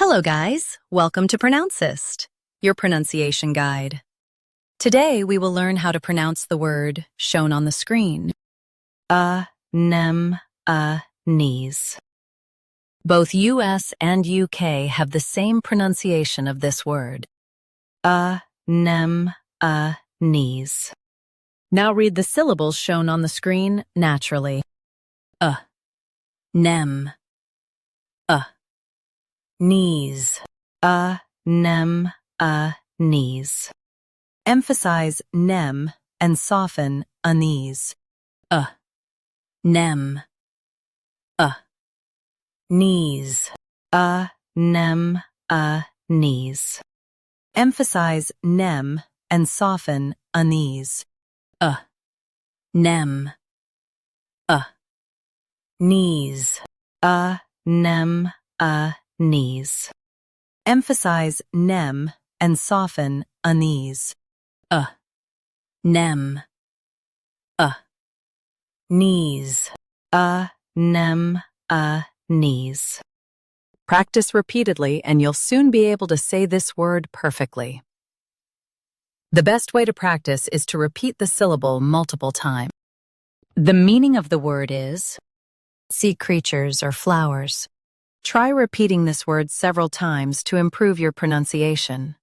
Hello guys, welcome to Pronouncist, your pronunciation guide. Today we will learn how to pronounce the word shown on the screen. Anemones. Both US and UK have the same pronunciation of this word. Anemones. Now read the syllables shown on the screen naturally. Nem. Knees. Anemones. Emphasize nem and soften knees. Nem. Knees. Anemones. Emphasize nem and soften knees. Nem. Knees. Anemones. Knees. Emphasize nem and soften knees. Nem. Knees. Nem. Knees. Practice repeatedly and you'll soon be able to say this word perfectly. The best way to practice is to repeat the syllable multiple times. The meaning of the word is sea creatures or flowers. Try repeating this word several times to improve your pronunciation.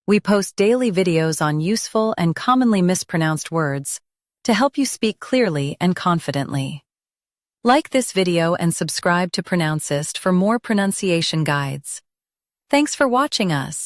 We post daily videos on useful and commonly mispronounced words to help you speak clearly and confidently. Like this video and subscribe to Pronouncist for more pronunciation guides. Thanks for watching us.